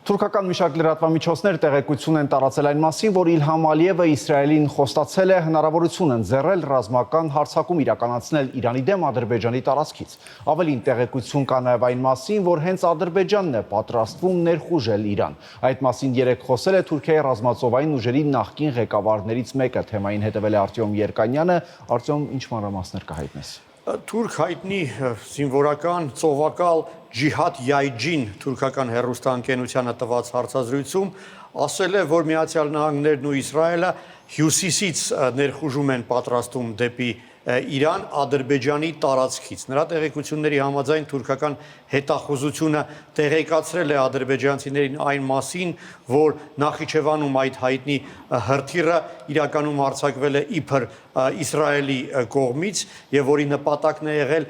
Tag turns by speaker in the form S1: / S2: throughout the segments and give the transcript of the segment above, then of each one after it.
S1: Թուրքական մի շարք լրատվամիջոցներ տեղեկություն են տարածել այն մասին, որ Իլհամ Ալիևը Իսրայելին խոստացել է հնարավորություն ընձեռել ռազմական հարձակում իրականացնել Իրանի դեմ Ադրբեջանի տարածքից։ Ավելին, տեղեկություն կա նաև այն մասին, որ հենց Ադրբեջանն է պատրաստվում ներխուժել Իրան։ Այդ մասին երեկ խոսել է Թուրքիայի ռազմածովային ուժերի նախկին ղեկավարներից մեկը։ Թեմային հետևել է Արտյոմ Երկանյանը։ Արտյոմ, ինչ մանրամասներ կհայտնես։
S2: Թուրք հայտնի զինվորական ծովակալ Ջիհադ Յայջին թուրքական հեռուստաընկերությանը տված հարցազրույցում ասել է, որ Միացյալ Նահանգներն ու Իսրայելը հյուսիսից ներխուժում են պատրաստում դեպի Իրան Ադրբեջանի տարածքից։ Նրա տեղեկությունների համաձայն թուրքական հետախուզությունը տեղեկացրել է ադրբեջանցիներին այն մասին, որ Նախիջևանում այդ հայտնի հրթիռը իրականում արձակվել է իբր Իսրայելի կողմից եւ որի նպատակն է եղել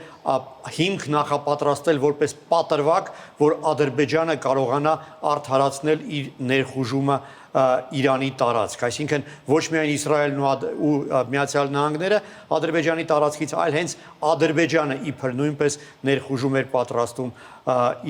S2: հիմք նախապատրաստել որպես պատրվակ, որ Ադրբեջանը կարողանա արդարացնել իր ներխուժումը Իրանի տարածք, այսինքն ոչ միայն Իսրայելն ու Միացյալ Նահանգները Ադրբեջանի տարածքից, այլ հենց Ադրբեջանը իբր նույնպես ներխուժում էր պատրաստում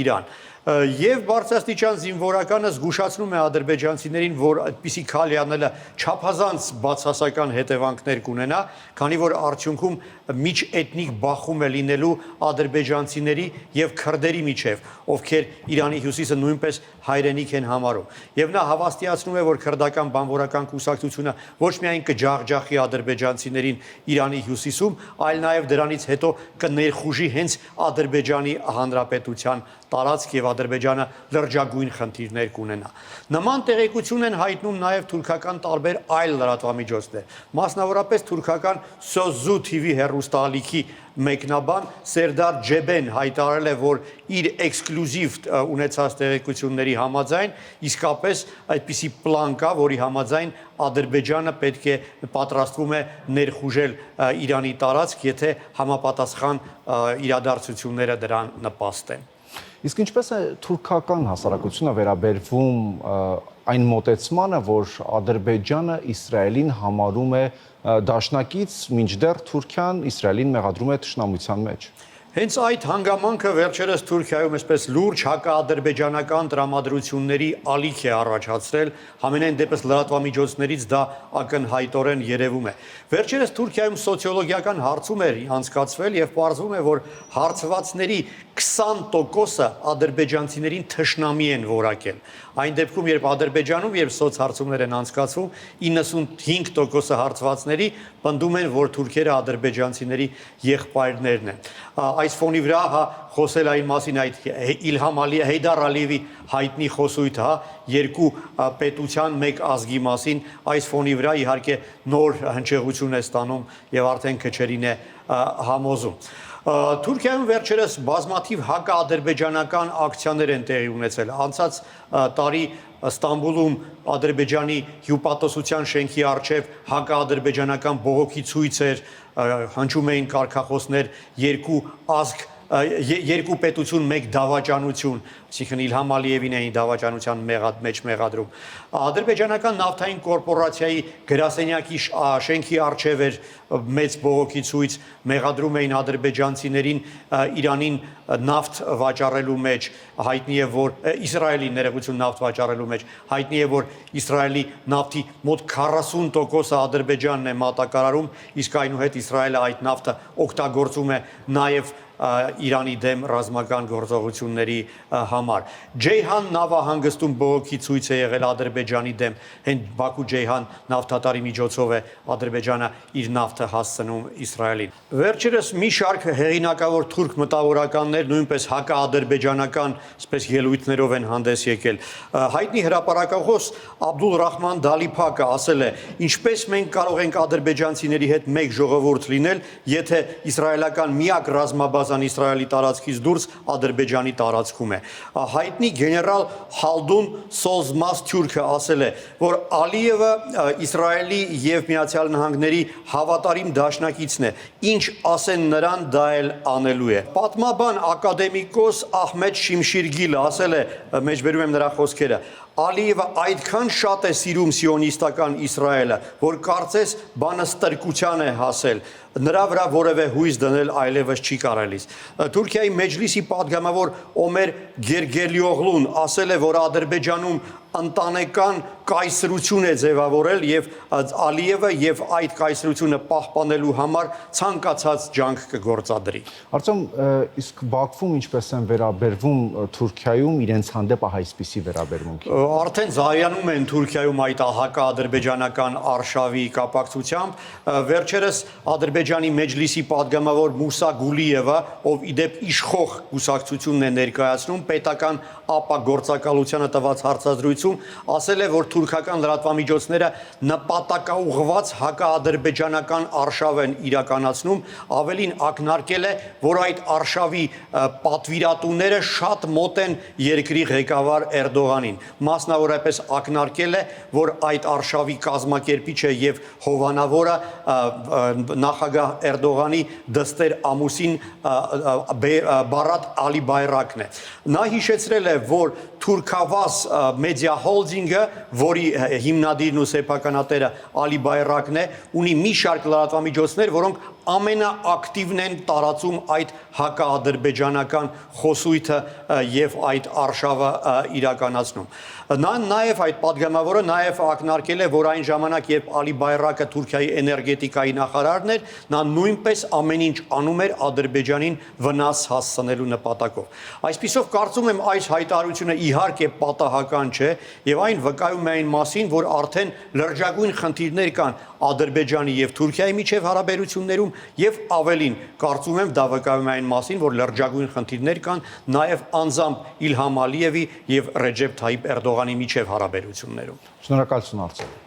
S2: Իրան։ Եվ բարձրաստիճան զինվորականը զգուշացնում է ադրբեջանցիներին, որ այդպիսի քայլ անելը չափազանց բացասական հետևանքներ կունենա, քանի որ արդյունքում միջէթնիկ բախում է լինելու ադրբեջանցիների եւ քրդերի միջև, ովքեր Իրանի հյուսիսը նույնպես հայրենիք են համարում։ Եվ նա հավաստիացնում է, որ քրդական բանվորական կուսակցությունը ոչ միայն կջախջախի ադրբեջանցիներին Իրանի հյուսիսում, այլ նաեւ դրանից հետո կներխուժի հենց Ադրբեջանի հանրապետության տարածք եւ Ադրբեջանը լրջագույն խնդիրներ կունենա։ Նման տեղեկություն են հայտնում նաև թուրքական տարբեր այլ լրատվամիջոցներ։ Մասնավորապես թուրքական Sözcü TV հեռուստաալիքի մեկնաբան Սերդար Ջեբեն հայտարարել է, որ իր էքսկլյուզիվ ունեցած տեղեկությունների համաձայն իսկապես այդպիսի պլան կա, որի համաձայն Ադրբեջանը պետք է պատրաստվում է ներխուժել Իրանի տարածք, եթե համապատասխան իրադարձությունները դրան նպաստեն։
S1: Իսկ ինչպես է թուրքական հասարակությունը վերաբերվում այն մոտեցմանը, որ Ադրբեջանը Իսրայելին համարում է դաշնակից, մինչդեռ Թուրքիան Իսրայելին մեղադրում է թշնամության մեջ։
S2: Հենց այդ հանգամանքը վերջերս Թուրքիայում այսպես լուրջ հակաադրբեջանական տրամադրությունների ալիք է առաջացրել, համենայն դեպս լրատվամիջոցներից դա ակնհայտորեն երևում է։ Վերջերս Թուրքիայում սոցիոլոգիական հարցում էր անցկացվել եւ պարզվում է, որ հարցվածների 20%-ը ադրբեջանցիներին թշնամի են որակել։ Այն դեպքում, երբ Ադրբեջանում երբ սոցհարցումներ են անցկացվում, 95%-ը հարցվածների պնդում են, որ թուրքերը ադրբեջանցիների եղբայրներն են։ Այս ֆոնի վրա խոսել այն մասին այդ Իլհամ Ալիևի, Հեյդար Ալիևի հայտնի խոսույթը, երկու պետության մեկ ազգի մասին, այս ֆոնի վրա իհարկե նոր հնչեղություն է ստանում եւ արդեն քչերին է համոզում։ Թուրքիայում վերջերս բազմաթիվ հակաադրբեջանական ակցիաներ են տեղի ունեցել։ Անցած տարի Ստամբուլում Ադրբեջանի հյուպատոսության շենքի առջև հակաադրբեջանական բողոքի ցույց էր, հնչում էին կարգախոսներ երկու ազգ երկու պետություն մեկ դավաճանություն, այսինքն Իլհամ Ալիևին էին դավաճանության մեջ մեղադրում։ Ադրբեջանական նավթային կորպորացիայի գրասենյակի շենքի առջև էր մեծ բողոքի ցույց, մեղադրում էին ադրբեջանցիներին Իրանին նավթ վաճառելու մեջ, հայտնի է, որ Իսրայելին ներողություն նավթ վաճառելու մեջ, հայտնի է, որ Իսրայելի նավթի մոտ 40%-ը Ադրբեջանն է մատակարարում, իսկ այնուհետ Իսրայելը այդ նավթը օգտագործում է նաև Իրանի դեմ ռազմական գործողությունների համար։ Ջեյհան նավահանգստում բողոքի ցույց է եղել Ադրբեջանի դեմ, հենց Բաքու-Ջեյհան նավթատարի միջոցով է Ադրբեջանը իր նավթը հասցնում Իսրայելին։ Վերջերս մի շարք հեղինակավոր թուրք մտավորականներ նույնպես հակաադրբեջանական այսպես ելույթներով են հանդես եկել։ Հայտնի հրապարակախոս Աբդուլ Ռահման Դալիփակը ասել է. «Ինչպես մենք կարող ենք ադրբեջանցիների հետ մեկ ժողովուրդ լինել, եթե իսրայելական միակ ռազմաբազան Իսրայելի տարածքից դուրս Ադրբեջանի տարածքում է»։ Հայտնի գեներալ Հալդուն Սոլզմասթյուրքը ասել է, որ Ալիևը Իսրայելի եւ Միացյալ Նահանգների հավատարիմ դաշնակիցն է, ինչ ասեն նրան, դա էլ անելու է։ Պատմաբան ակադեմիկոս Ահմեդ Շիմշիրգիլը ասել է, մեջբերում եմ նրա խոսքերը, Ալիևը այդքան շատ է սիրում սիոնիստական Իսրայելը, որ կարծես բանը ստրկության է հասել։ նրա վրա որևէ հույս դնել այլևս չի կարելիս։ Թուրքիայի մեջլիսի падգամավոր Օմեր Գերգելիօղլուն ասել է, որ Ադրբեջանում ընտանեկան կայսրություն է ձևավորել եւ Ալիևը եւ այդ կայսրությունը պահպանելու համար ցանկացած ջանք կգործադրի։
S1: Արտем, իսկ Բաքվում ինչպես են վերաբերվում Թուրքիայում իրենց հանդեպ այսպիսի վերաբերմունքի։
S2: Արդեն զայանում են Թուրքիայում այդ հակաադրբեջանական արշավի կապակցությամբ։ Վերջերս Ադրբեջանի մեջլիսի падգամավոր Մուսա Գուլիևը, ով իդեպ իշխող կուսակցությունն է ներկայացնում, պետական ապագործակալությանը տված հարցազրույցում ասել է, որ թուրքական լրատվամիջոցները նպատակաուղղված հակաադրբեջանական արշավ են իրականացնում, ավելին ակնարկել է, որ այդ արշավի պատվիրատուները շատ մոտ են երկրի ղեկավար Էրդողանին։ Մասնավորապես ակնարկել է, որ այդ արշավի կազմակերպիչը եւ հովանավորը նախագահ Էրդողանի դստեր ամուսին Բարատ Ալիբայրակն է։ Նա հիշեցրել է, որ Թուրքավազ մեդիա հոլդինգը, որի հիմնադիրն ու սեփականատերը Ալի Բայրակն է, ունի մի շարք լրատվամիջոցներ, որոնք ամենաակտիվն են տարածում այդ հակաադրբեջանական խոսույթը եւ այդ արշավը իրականացնում։ Նա նաեւ այդ падգամավորը նաեւ ակնարկել է, որ այն ժամանակ, երբ Ալի Բայրակը Թուրքիայի էներգետիկայի նախարարն էր, նա նույնպես ամեն ինչ անում էր Ադրբեջանին վնաս հասցնելու նպատակով։ Այսպիսով կարծում եմ այս հայտարարությունը իհարկե պատահական չէ եւ այն վկայում է այն մասին, որ արդեն լրջագույն խնդիրներ կան Ադրբեջանի եւ Թուրքիայի միջև հարաբերություններում եւ ավելին կարծում եմ դա վկայում է այն մասին, որ լրջագույն խնդիրներ կան նաեւ անձամբ Իլհամ Ալիևի եւ Ռեջեփ Թայիփ Էրդողանի միջև հարաբերություններում։
S1: Շնորհակալություն Արտем։